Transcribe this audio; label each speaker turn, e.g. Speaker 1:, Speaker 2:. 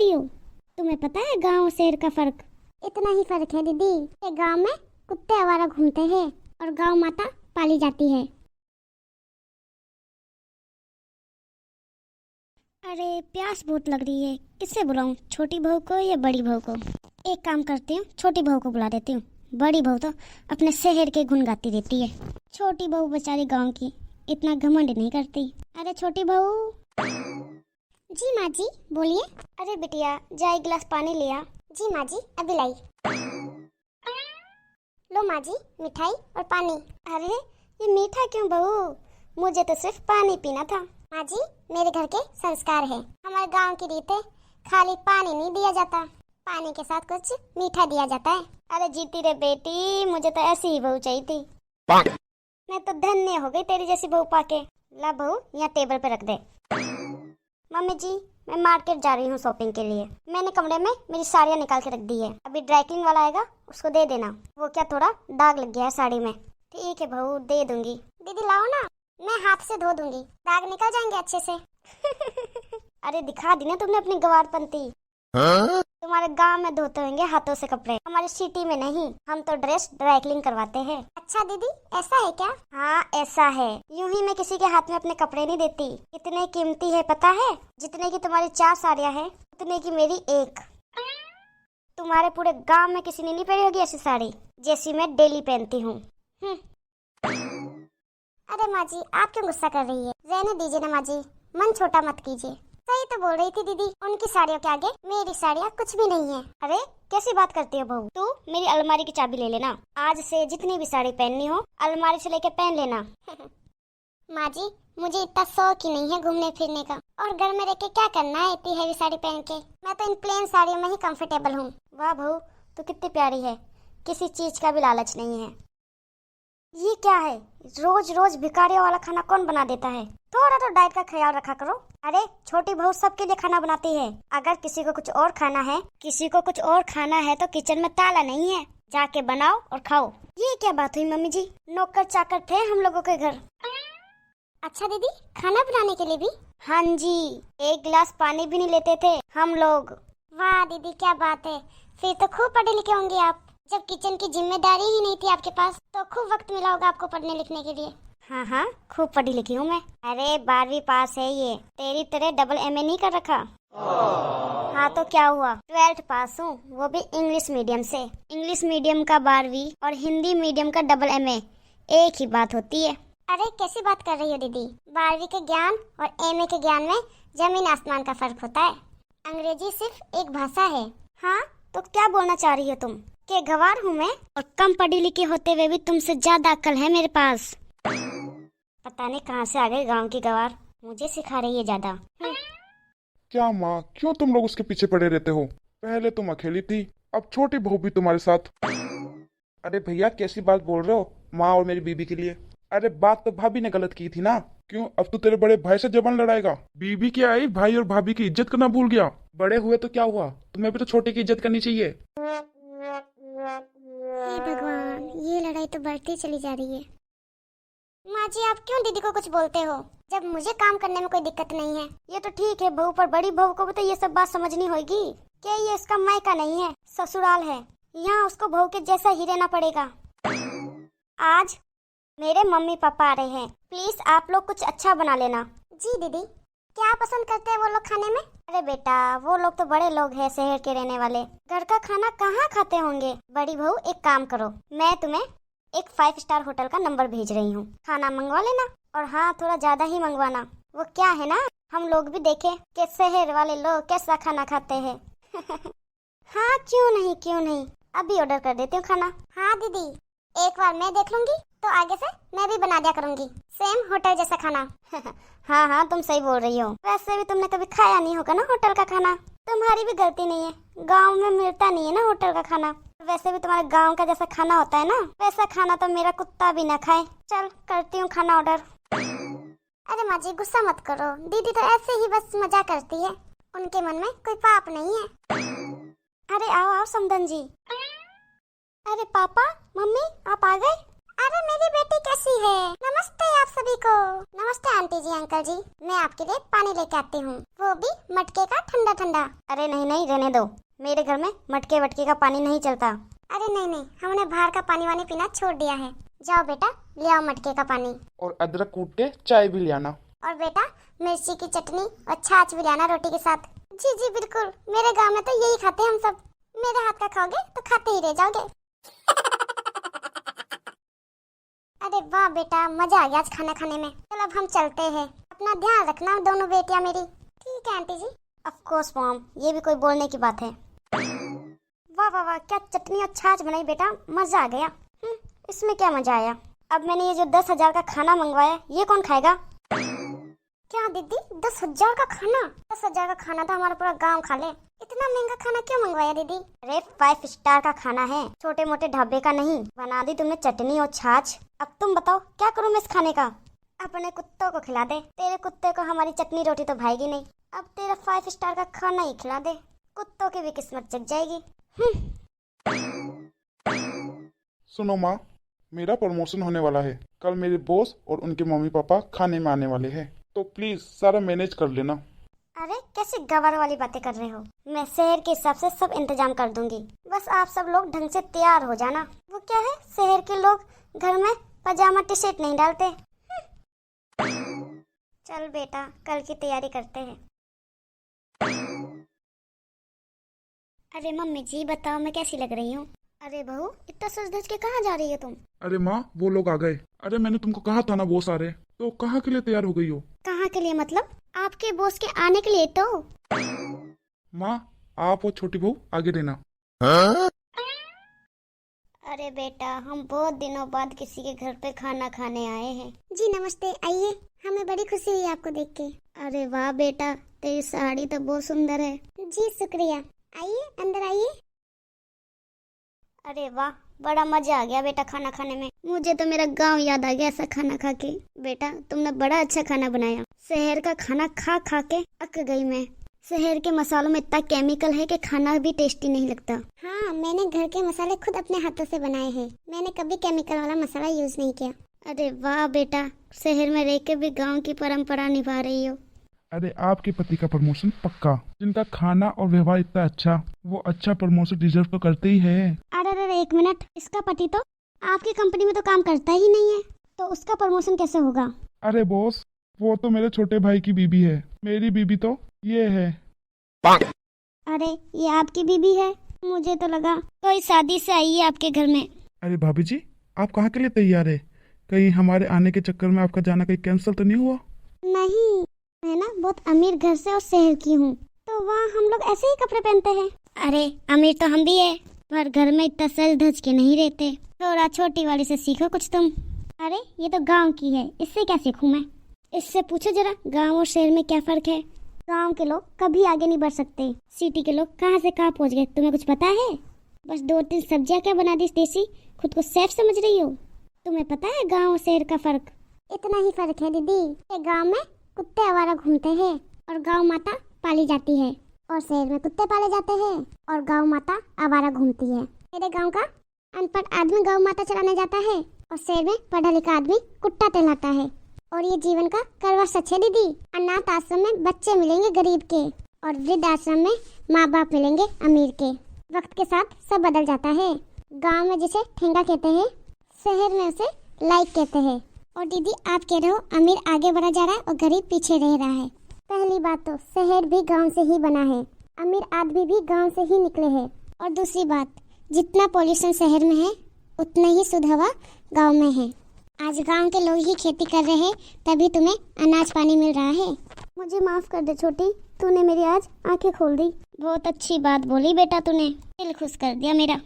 Speaker 1: क्यों? तुम्हें पता है गांव शहर का फर्क? इतना ही फर्क है दीदी कि गांव में कुत्ते आवारा घूमते हैं और गांव माता पाली जाती है। अरे प्यास बहुत लग रही है, किससे बुलाऊं? छोटी बहू को या बड़ी बहू को? एक काम करती हूँ, छोटी बहू को बुला देती हूँ। बड़ी बहू तो अपने शहर के गुण गाती रहती है। छोटी बहू बेचारी गांव की इतना घमंड नहीं करती। अरे छोटी बहू। जी माँ जी, बोलिए। अरे बिटिया, जा एक गिलास पानी लिया। जी माँ जी, अभी लाई। लो माँ जी, मिठाई और पानी। अरे ये मीठा क्यों बहू? मुझे तो सिर्फ पानी पीना था। माँ जी, मेरे घर के संस्कार है, हमारे गांव की रीत है, खाली पानी नहीं दिया जाता, पानी के साथ कुछ मीठा दिया जाता है। अरे जीती रे बेटी, मुझे तो ऐसी ही बहू चाहिए थी। मैं तो धन्य हो गई तेरी जैसी बहू पाके। ला बहू, यहाँ टेबल पे रख दे। मम्मी जी, मैं मार्केट जा रही हूँ शॉपिंग के लिए। मैंने कमरे में मेरी साड़ियाँ निकाल के रख दी है, अभी ड्राई क्लीन वाला आएगा, उसको दे देना। वो क्या थोड़ा दाग लग गया है साड़ी में। ठीक है बहू, दे दूंगी। दीदी लाओ ना, मैं हाथ से धो दूंगी, दाग निकल जाएंगे अच्छे से। अरे दिखा दी ना तुमने अपनी गवारपंती। तुम्हारे गांव में धोते होंगे हाथों से कपड़े, हमारी सिटी में नहीं, हम तो ड्रेस ड्राई क्लीन करवाते हैं। अच्छा दीदी, ऐसा है क्या? हाँ ऐसा है, यूं ही मैं किसी के हाथ में अपने कपड़े नहीं देती। कितने कीमती है पता है? जितने की तुम्हारी 4 साड़ियाँ हैं, उतने की मेरी एक। तुम्हारे पूरे गांव में किसी ने नहीं पहनी होगी ऐसी साड़ी जैसी मैं डेली पहनती हूँ। अरे माँ जी, आप क्यों गुस्सा कर रही है? रहने दीजिए ना माँ जी, मन छोटा मत कीजिए। सही तो बोल रही थी दीदी, उनकी साड़ियों के आगे मेरी साड़ियाँ कुछ भी नहीं है। अरे कैसी बात करती है बहू? तू मेरी अलमारी की चाबी ले लेना, आज से जितनी भी साड़ी पहननी हो अलमारी से लेके पहन लेना। माँ जी, मुझे इतना शौक ही नहीं है घूमने फिरने का, और घर में रह के क्या करना है इतनी हैवी साड़ी पहन के। मैं तो इन प्लेन साड़ियों में ही कंफर्टेबल हूँ। वाह बहू, तू कितनी प्यारी है, किसी चीज का भी लालच नहीं है। ये क्या है? रोज रोज भिखारियों वाला खाना कौन बना देता है? थोड़ा तो डाइट का ख्याल रखा करो। अरे छोटी बहू सबके लिए खाना बनाती है, अगर किसी को कुछ और खाना है, किसी को कुछ और खाना है तो किचन में ताला नहीं है, जाके बनाओ और खाओ। ये क्या बात हुई मम्मी जी? नौकर चाकर थे हम लोगों के घर। अच्छा दीदी, खाना बनाने के लिए भी? हाँ जी, एक गिलास पानी भी नहीं लेते थे हम लोग। वाह दीदी, क्या बात है, फिर तो खूब पढ़े लिखे होंगे आप। जब किचन की जिम्मेदारी ही नहीं थी आपके पास तो खूब वक्त मिला होगा आपको पढ़ने लिखने के लिए। हाँ हाँ, खूब पढ़ी लिखी हूँ मैं। अरे 12वीं पास है, ये तेरी तरह डबल एमए नहीं कर रखा। हाँ तो क्या हुआ, 12th पास हूँ, वो भी इंग्लिश मीडियम से। इंग्लिश मीडियम का 12वीं और हिंदी मीडियम का डबल एमए एक ही बात होती है। अरे कैसी बात कर रही हो दीदी? 12वीं के ज्ञान और एमए के ज्ञान में जमीन आसमान का फर्क होता है। अंग्रेजी सिर्फ एक भाषा है। हाँ तो क्या बोलना चाह रही हो तुम? के गवार हूँ मैं, और कम पढ़ी लिखी होते हुए भी तुमसे ज्यादा अक्ल है मेरे पास। पता नहीं कहाँ से आ गए गांव की गवार, मुझे सिखा रही है ज्यादा।
Speaker 2: क्या माँ, क्यों तुम लोग उसके पीछे पड़े रहते हो? पहले तुम अकेली थी, अब छोटी बहू भी तुम्हारे साथ। अरे भैया, कैसी बात बोल रहे हो माँ और मेरी बीबी के लिए? अरे बात तो भाभी ने गलत की थी ना, क्यों अब तू तेरे बड़े भाई से जबान लड़ाएगा? बीबी क्या आई, भाई और भाभी की इज्जत करना भूल गया? बड़े हुए तो क्या हुआ, तुम्हें भी तो छोटे की इज्जत करनी चाहिए।
Speaker 1: हे भगवान, ये लड़ाई तो बढ़ती चली जा रही है। माँ जी, आप क्यों दीदी को कुछ बोलते हो जब मुझे काम करने में कोई दिक्कत नहीं है? ये तो ठीक है बहू, पर बड़ी बहू को भी तो ये सब बात समझनी होगी। क्या ये इसका मायका नहीं है, ससुराल है, यहाँ उसको बहू के जैसा ही रहना पड़ेगा। आज मेरे मम्मी पापा आ रहे हैं, प्लीज आप लोग कुछ अच्छा बना लेना। जी दीदी। क्या पसंद करते हैं वो लोग खाने में? अरे बेटा, वो लोग तो बड़े लोग हैं, शहर के रहने वाले, घर का खाना कहाँ खाते होंगे। बड़ी बहू एक काम करो, मैं तुम्हें एक 5 स्टार होटल का नंबर भेज रही हूँ, खाना मंगवा लेना, और हाँ थोड़ा ज्यादा ही मंगवाना। वो क्या है ना, हम लोग भी देखें कि शहर वाले लोग कैसा खाना खाते हैं। हाँ क्यों नहीं, क्यों नहीं, अभी ऑर्डर कर देती हूँ खाना। हाँ दीदी, एक बार मैं देख लूंगी तो आगे से मैं भी बना दिया करूंगी, सेम होटल जैसा खाना। हाँ हाँ, तुम सही बोल रही हो। वैसे भी तुमने कभी खाया नहीं होगा ना होटल का खाना, तुम्हारी भी गलती नहीं है, गांव में मिलता नहीं है ना होटल का खाना। वैसे भी तुम्हारे गांव का जैसा खाना होता है ना, वैसा खाना तो मेरा कुत्ता भी ना खाए। चल करती हूँ खाना ऑर्डर। अरे माँ जी, गुस्सा मत करो, दीदी तो ऐसे ही बस मजा करती है, उनके मन में कोई पाप नहीं है। अरे आओ आओ समधन जी। अरे पापा मम्मी, आप आ गए? अरे मेरी बेटी कैसी है? नमस्ते आप सभी को। नमस्ते आंटी जी, अंकल जी। मैं आपके लिए पानी लेके आती हूँ, वो भी मटके का ठंडा ठंडा।
Speaker 3: अरे नहीं नहीं, रहने दो। मेरे घर में मटके वटके का पानी नहीं चलता।
Speaker 1: अरे नहीं नहीं, हमने बाहर का पानी वानी पीना छोड़ दिया है। जाओ बेटा, ले आओ मटके का पानी।
Speaker 2: और अदरक कूट के चाय भी ले आना।
Speaker 1: और बेटा मिर्ची की चटनी और छाछ भी लाना रोटी के साथ। जी जी बिल्कुल, मेरे गांव में तो यही खाते हैं हम सब। मेरे हाथ का खाओगे तो खाते ही रह जाओगे। अरे वाह बेटा, मजा आ गया आज खाना खाने में। चलो अब हम चलते हैं, अपना ध्यान रखना दोनों बेटियां मेरी। ठीक है aunty ji.
Speaker 3: Of course mom, ये भी कोई बोलने की बात है। वाह वाह वाह, क्या चटनी और छाछ बनाई बेटा, मजा आ गया। इसमें क्या मजा आया? अब मैंने ये जो 10,000 का खाना मंगवाया, ये कौन खाएगा?
Speaker 1: क्या दीदी, 10,000 का खाना? 10,000 का खाना तो हमारा पूरा गांव खा ले। इतना महंगा खाना क्यों मंगवाया दीदी?
Speaker 3: अरे 5 स्टार का खाना है, छोटे मोटे ढाबे का नहीं। बना दी तुमने चटनी और छाछ। अब तुम बताओ क्या करूँ मैं इस खाने का? अपने कुत्तों को खिला दे। तेरे कुत्ते को हमारी चटनी रोटी तो भाएगी नहीं। अब तेरा 5 स्टार का खाना ही खिला दे, कुत्तों की भी किस्मत जग जाएगी।
Speaker 2: सुनो माँ, मेरा प्रमोशन होने वाला है। कल मेरे बॉस और उनके मम्मी पापा खाने में आने वाले हैं, तो प्लीज सारा मैनेज कर लेना।
Speaker 3: अरे कैसे गवार वाली बातें कर रहे हो? मैं शहर के हिसाब से सब इंतजाम कर दूंगी, बस आप सब लोग ढंग से तैयार हो जाना। वो क्या है, शहर के लोग घर में पजामा टी शर्ट नहीं डालते। चल बेटा, कल की तैयारी करते हैं। अरे मम्मी जी बताओ, मैं कैसी लग रही हूँ? अरे बहू, इतना सज धज के कहाँ जा रही है तुम?
Speaker 2: अरे माँ, वो लोग आ गए। अरे मैंने तुमको कहा था ना वो सारे, तो कहाँ के लिए तैयार हो गई हो?
Speaker 3: कहाँ के लिए मतलब? आपके बॉस के आने के लिए तो।
Speaker 2: माँ, आप और छोटी बहू आगे रहना।
Speaker 3: अरे बेटा, हम बहुत दिनों बाद किसी के घर पे खाना खाने आए हैं।
Speaker 1: जी नमस्ते, आइए। हमें बड़ी खुशी हुई आपको देख के।
Speaker 3: अरे वाह बेटा, तेरी साड़ी तो बहुत सुंदर है।
Speaker 1: जी शुक्रिया। आइए अंदर आइए।
Speaker 3: अरे वाह, बड़ा मजा आ गया बेटा खाना खाने में। मुझे तो मेरा गांव याद आ गया ऐसा खाना खा के। बेटा तुमने बड़ा अच्छा खाना बनाया। शहर का खाना खा खा के अक गई मैं। शहर के मसालों में इतना केमिकल है कि खाना भी टेस्टी नहीं लगता।
Speaker 1: हाँ, मैंने घर के मसाले खुद अपने हाथों से बनाए हैं। मैंने कभी केमिकल वाला मसाला यूज नहीं किया।
Speaker 3: अरे वाह बेटा, शहर में रह के भी गाँव की परंपरा निभा रही हो।
Speaker 2: अरे आपके पति का प्रमोशन पक्का। जिनका खाना और व्यवहार इतना अच्छा, वो अच्छा प्रमोशन डिजर्व तो करते ही है।
Speaker 3: अरे एक मिनट, इसका पति तो आपकी कंपनी में तो काम करता ही नहीं है, तो उसका प्रमोशन कैसे होगा?
Speaker 2: अरे बॉस, वो तो मेरे छोटे भाई की बीबी है। मेरी बीबी तो ये है।
Speaker 3: अरे ये आपकी बीबी है? मुझे तो लगा कोई शादी से आई है आपके घर में।
Speaker 2: अरे भाभी जी, आप कहाँ के लिए तैयार है? कहीं हमारे आने के चक्कर में आपका जाना कहीं कैंसिल तो नहीं हुआ?
Speaker 3: नहीं, मैं ना बहुत अमीर घर से और शहर की हूँ, तो वहाँ हम लोग ऐसे ही कपड़े पहनते हैं। अरे अमीर तो हम भी है, पर घर में इतना सज धज के नहीं रहते। थोड़ा छोटी वाली से सीखो कुछ तुम। अरे ये तो गांव की है, इससे क्या सीखूं मैं? इससे पूछो जरा, गांव और शहर में क्या फर्क है? गांव के लोग कभी आगे नहीं बढ़ सकते, सिटी के लोग कहाँ से कहाँ पहुँच गए, तुम्हें कुछ पता है? बस 2-3 सब्जियाँ क्या बना दी देसी, खुद को सेफ समझ रही हो? तुम्हें पता है गाँव और शहर का फर्क?
Speaker 1: इतना ही फर्क है दीदी। गाँव में कुत्ते आवारा घूमते हैं और गांव माता पाली जाती है, और शहर में कुत्ते पाले जाते हैं और गांव माता आवारा घूमती है। मेरे गांव का अनपढ़ आदमी गांव माता चलाने जाता है और शहर में पढ़ा लिखा आदमी कुत्ता टहलाता है। और ये जीवन का करवा सच है दीदी। अनाथ आश्रम में बच्चे मिलेंगे गरीब के, और वृद्ध आश्रम में माँ बाप मिलेंगे अमीर के। वक्त के साथ सब बदल जाता है। गाँव में जिसे ठेंगा कहते हैं, शहर में उसे लाइक कहते हैं। और दीदी आप कह रहे हो अमीर आगे बढ़ा जा रहा है और गरीब पीछे रह रहा है। पहली बात तो शहर भी गांव से ही बना है, अमीर आदमी भी गांव से ही निकले हैं। और दूसरी बात, जितना पॉल्यूशन शहर में है उतना ही शुद्ध हवा गांव में है। आज गांव के लोग ही खेती कर रहे हैं, तभी तुम्हें अनाज पानी मिल रहा है।
Speaker 3: मुझे माफ कर दे छोटी, तूने मेरी आज आंखें खोल दी। बहुत अच्छी बात बोली बेटा तूने, दिल खुश कर दिया मेरा।